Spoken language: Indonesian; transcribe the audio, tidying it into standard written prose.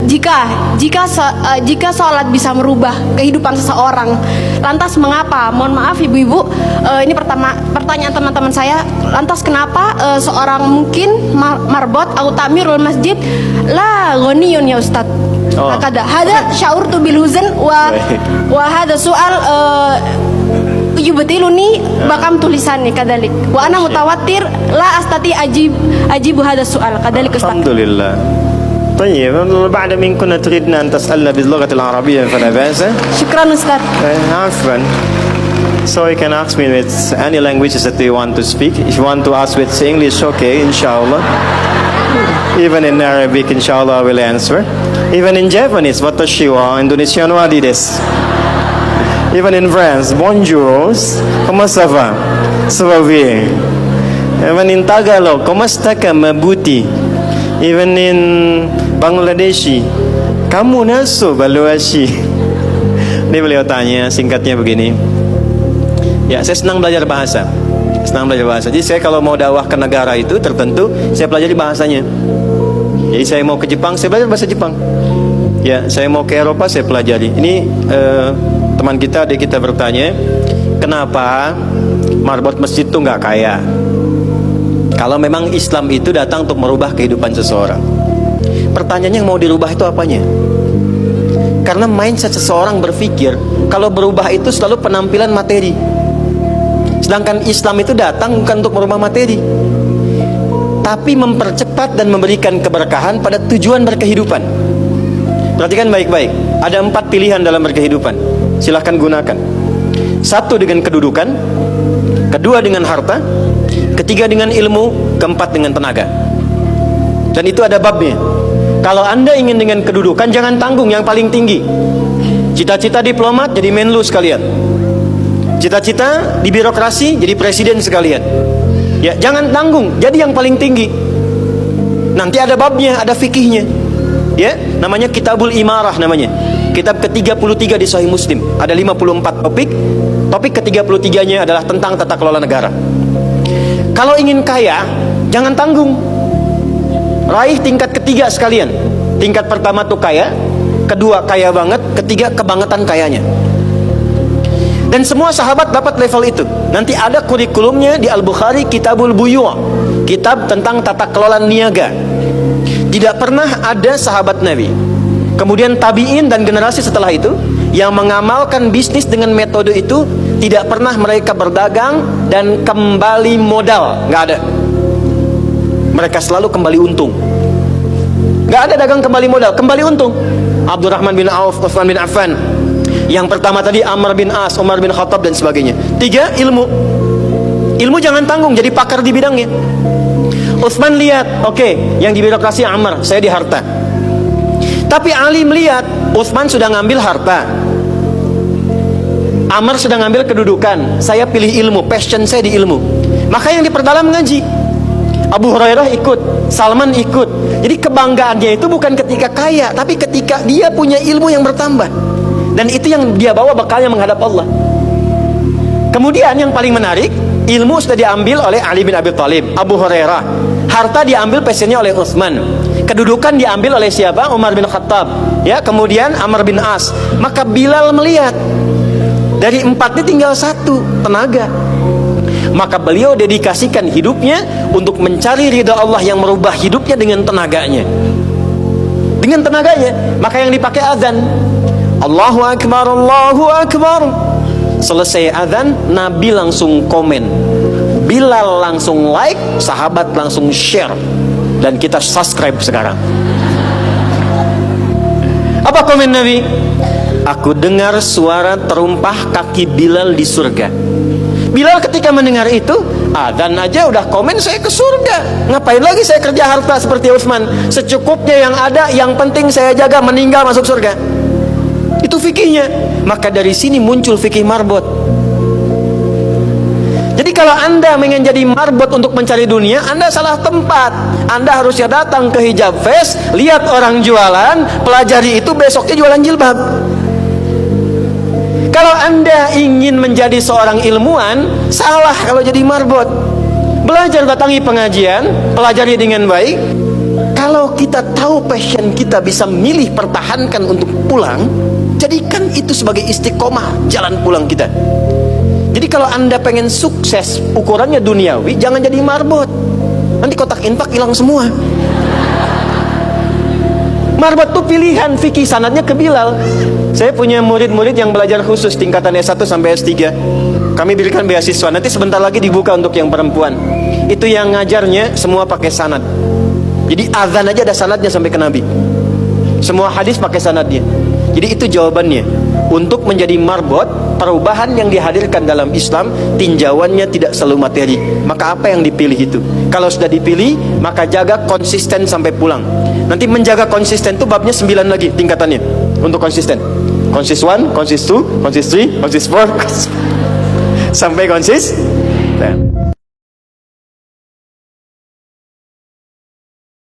jika sholat bisa merubah kehidupan seseorang, lantas mengapa? Mohon maaf ibu-ibu, ini pertanyaan teman-teman saya. Lantas kenapa seorang mungkin marbot atau tamirul masjid la ghaniyun ya Ustaz? Hada sya'urtu bil huzn wa hada soal yubtiluni bakam tulisannya kadalik wa ana mutawatir la astati ajibu hada soal kadalik Ustaz. Alhamdulillah. طيب بعد من كنا تريدنا أن تسألنا باللغة العربية فلا بأس. شكرا أستاذ. عفوا. So you can ask me with any languages that you want to speak. If you want to ask with English, okay, inshallah. Even in Arabic, inshallah, I will answer. Even in Japanese, watashi wa Indonesian wa desu. Even in France, bonjour, comment ça va? Ça va bien. Even in Tagalog, comment está ka mabuti? Even in Bangladeshi, kamu naso baluashi. Ini beliau tanya, singkatnya begini. Ya, saya senang belajar bahasa. Jadi saya kalau mau dakwah ke negara itu tertentu, saya pelajari bahasanya. Jadi saya mau ke Jepang, saya belajar bahasa Jepang. Ya, saya mau ke Eropa, saya pelajari. Ini teman kita, adik kita bertanya, kenapa marbot masjid itu nggak kaya? Kalau memang Islam itu datang untuk merubah kehidupan seseorang, pertanyaannya yang mau dirubah itu apanya? Karena mindset seseorang berpikir kalau berubah itu selalu penampilan materi. Sedangkan Islam itu datang bukan untuk merubah materi, tapi mempercepat dan memberikan keberkahan pada tujuan berkehidupan. Perhatikan baik-baik. Ada 4 pilihan dalam berkehidupan. Silahkan gunakan. 1 dengan kedudukan, 2 dengan harta, 3 dengan ilmu, 4 dengan tenaga. Dan itu ada babnya. Kalau Anda ingin dengan kedudukan, jangan tanggung yang paling tinggi. Cita-cita diplomat jadi menlu sekalian. Cita-cita di birokrasi jadi presiden sekalian. Ya, jangan tanggung, jadi yang paling tinggi. Nanti ada babnya, ada fikihnya. Ya, namanya Kitabul Imarah namanya. Kitab ke-33 di Sahih Muslim. Ada 54 topik. Topik ke-33-nya adalah tentang tata kelola negara. Kalau ingin kaya, jangan tanggung. Raih tingkat ketiga sekalian. Tingkat pertama tuh kaya, kedua kaya banget, ketiga kebangetan kayanya. Dan semua sahabat dapat level itu. Nanti ada kurikulumnya di Al-Bukhari, Kitabul Buyu', kitab tentang tata kelola niaga. Tidak pernah ada sahabat Nabi, kemudian tabi'in dan generasi setelah itu yang mengamalkan bisnis dengan metode itu. Tidak pernah mereka berdagang dan kembali modal, nggak ada. Mereka selalu kembali untung. Nggak ada dagang kembali modal, kembali untung. Abdurrahman bin Auf, Utsman bin Affan. Yang pertama tadi Amr bin As, Umar bin Khattab dan sebagainya. 3, ilmu. Ilmu jangan tanggung, jadi pakar di bidangnya. Utsman lihat, oke, yang di birokrasi Amr, saya di harta. Tapi Ali melihat, Utsman sudah ngambil harta, Amr sedang ngambil kedudukan, saya pilih ilmu, passion saya di ilmu. Maka yang diperdalam ngaji. Abu Hurairah ikut, Salman ikut. Jadi kebanggaannya itu bukan ketika kaya, tapi ketika dia punya ilmu yang bertambah. Dan itu yang dia bawa bekalnya menghadap Allah. Kemudian yang paling menarik, ilmu sudah diambil oleh Ali bin Abi Thalib, Abu Hurairah. Harta diambil passionnya oleh Utsman. Kedudukan diambil oleh siapa? Umar bin Khattab. Ya, kemudian Amr bin As. Maka Bilal melihat, dari 4 ini tinggal 1, tenaga. Maka beliau dedikasikan hidupnya untuk mencari ridha Allah yang merubah hidupnya dengan tenaganya. Dengan tenaganya. Maka yang dipakai azan, Allahu Akbar, Allahu Akbar. Selesai azan, Nabi langsung komen, Bilal langsung like, sahabat langsung share, dan kita subscribe sekarang. Apa komen Nabi? Aku dengar suara terumpah kaki Bilal di surga. Bilal ketika mendengar itu, adzan aja udah komen saya ke surga. Ngapain lagi saya kerja harta seperti Utsman? Secukupnya yang ada, yang penting saya jaga, meninggal masuk surga. Itu fikihnya. Maka dari sini muncul fikih marbot. Jadi kalau Anda ingin jadi marbot untuk mencari dunia, Anda salah tempat. Anda harusnya datang ke Hijab Fest, lihat orang jualan, pelajari itu, besoknya jualan jilbab. Kalau Anda ingin menjadi seorang ilmuwan, salah kalau jadi marbot. Belajar, datangi pengajian, pelajari dengan baik. Kalau kita tahu passion kita, bisa milih pertahankan untuk pulang, jadikan itu sebagai istiqomah jalan pulang kita. Jadi kalau Anda pengen sukses ukurannya duniawi, jangan jadi marbot. Nanti kotak infak hilang semua. Marbot itu pilihan fikih, sanadnya ke Bilal. Saya punya murid-murid yang belajar khusus tingkatan S1 sampai S3. Kami berikan beasiswa, nanti sebentar lagi dibuka untuk yang perempuan. Itu yang ngajarnya semua pakai sanad. Jadi azan aja ada sanadnya sampai ke Nabi. Semua hadis pakai sanadnya. Jadi itu jawabannya. Untuk menjadi marbot, perubahan yang dihadirkan dalam Islam, tinjauannya tidak selalu materi. Maka apa yang dipilih itu? Kalau sudah dipilih, maka jaga konsisten sampai pulang. Nanti menjaga konsisten itu babnya 9 lagi tingkatannya. Untuk konsisten, konsis 1, konsis 2, konsis 3, konsis 4 sampai konsis 10.